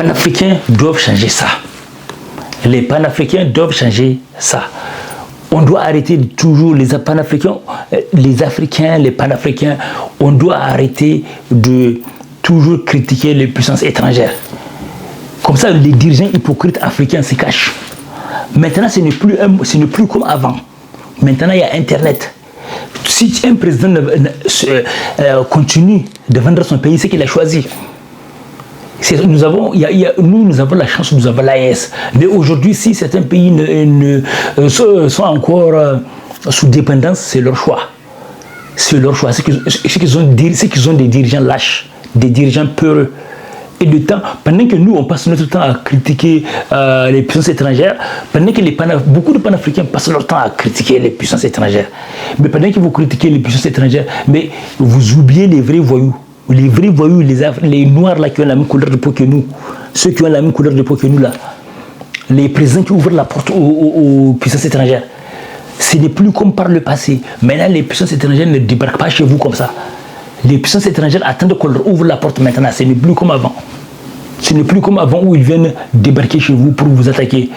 panafricains doivent changer ça. Les panafricains doivent changer ça. On doit arrêter toujours les panafricains, les Africains, les panafricains, on doit arrêter de toujours critiquer les puissances étrangères. Comme ça, les dirigeants hypocrites africains se cachent. Maintenant, ce n'est plus comme avant. Maintenant, il y a Internet. Si un président continue de vendre son pays, c'est qu'il a choisi. Nous avons la chance, nous avons l'AES. Mais aujourd'hui, si certains pays sont encore sous dépendance, c'est leur choix. C'est leur choix. C'est qu'ils ont des dirigeants lâches, des dirigeants peureux. Et le temps, pendant que nous, on passe notre temps à critiquer les puissances étrangères, pendant que beaucoup de panafricains passent leur temps à critiquer les puissances étrangères. Mais pendant que vous critiquez les puissances étrangères, mais vous oubliez les vrais voyous. Les vrais voyous, les noirs là qui ont la même couleur de peau que nous, ceux qui ont la même couleur de peau que nous là, les présidents qui ouvrent la porte aux puissances étrangères. Ce n'est plus comme par le passé. Maintenant, les puissances étrangères ne débarquent pas chez vous comme ça. Les puissances étrangères attendent qu'on leur ouvre la porte maintenant. Ce n'est plus comme avant. Ce n'est plus comme avant où ils viennent débarquer chez vous pour vous attaquer.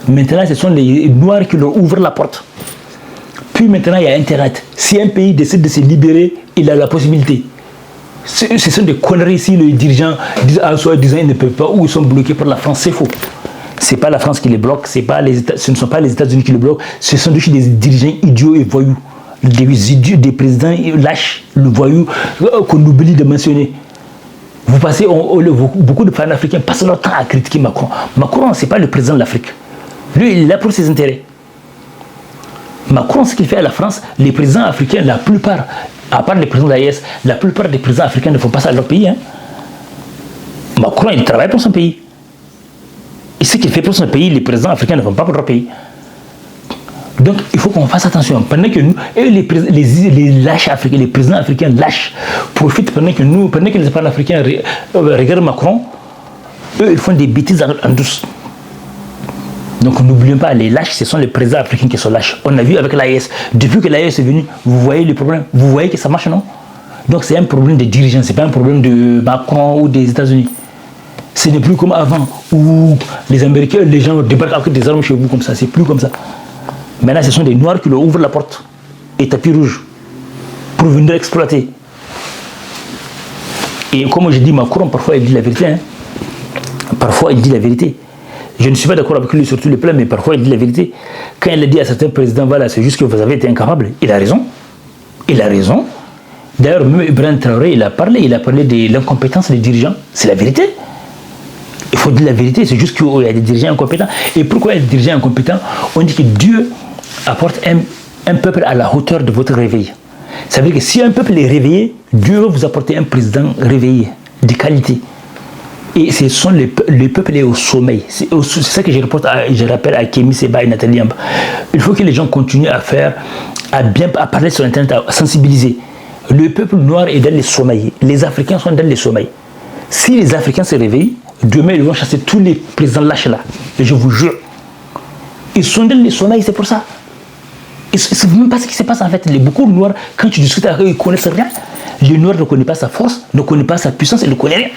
Maintenant, ce sont les noirs qui leur ouvrent la porte. Puis maintenant, il y a Internet. Si un pays décide de se libérer, il a la possibilité. Ce sont des conneries si les dirigeants disent soi-disant ils ne peuvent pas ou ils sont bloqués par la France. C'est faux. Ce n'est pas la France qui les bloque, ce ne sont pas les États-Unis qui les bloquent, ce sont des dirigeants idiots et voyous. Des présidents lâches, le voyou qu'on oublie de mentionner. Vous passez, beaucoup de panafricains passent leur temps à critiquer Macron. Macron, ce n'est pas le président de l'Afrique. Lui, il est là pour ses intérêts. Macron, ce qu'il fait à la France, les présidents africains, la plupart, à part les présidents de l'AES, la plupart des présidents africains ne font pas ça à leur pays. Hein. Macron, il travaille pour son pays. Et ce qu'il fait pour son pays, les présidents africains ne font pas pour leur pays. Donc, il faut qu'on fasse attention. Pendant que nous, et les lâches africains, les présidents africains lâches, profitent pendant que les panafricains regardent Macron, eux, ils font des bêtises en douce. Donc, n'oublions pas, les lâches, ce sont les présidents africains qui sont lâches. On a vu avec l'AES. Depuis que l'AES est venu, vous voyez le problème. Vous voyez que ça marche, non? Donc, c'est un problème de dirigeants. Ce n'est pas un problème de Macron ou des États-Unis. Ce n'est plus comme avant, où les Américains, les gens débarquent avec des armes chez vous comme ça. C'est plus comme ça. Maintenant, ce sont des Noirs qui leur ouvrent la porte. Et tapis rouge. Pour venir exploiter. Et comme je dis, Macron, parfois, il dit la vérité. Hein. Parfois, il dit la vérité. Je ne suis pas d'accord avec lui sur tous les plans, mais parfois, il dit la vérité. Quand il a dit à certains présidents, voilà, c'est juste que vous avez été incapables. Il a raison. Il a raison. D'ailleurs, même Ibrahim Traoré, il a parlé de l'incompétence des dirigeants. C'est la vérité. Il faut dire la vérité, c'est juste qu'il y a des dirigeants incompétents. Et pourquoi il y a des dirigeants incompétents? On dit que Dieu apporte un peuple à la hauteur de votre réveil. Ça veut dire que si un peuple est réveillé, Dieu va vous apporter un président réveillé, de qualité. Et ce sont les peuples au sommeil. C'est ça que je rappelle à Kémy Seba et Nathalie Yamba. Il faut que les gens continuent à parler sur Internet, à sensibiliser. Le peuple noir est dans les sommeils. Les Africains sont dans les sommeils. Si les Africains se réveillent, demain, ils vont chasser tous les présidents lâches là. Et je vous jure. Ils sont dans les sommeils, c'est pour ça. Ils ne savent même pas ce qui se passe en fait. Beaucoup de Noirs, quand tu discutes avec eux, ils ne connaissent rien. Les Noirs ne connaissent pas sa force, ne connaissent pas sa puissance, ils ne connaissent rien.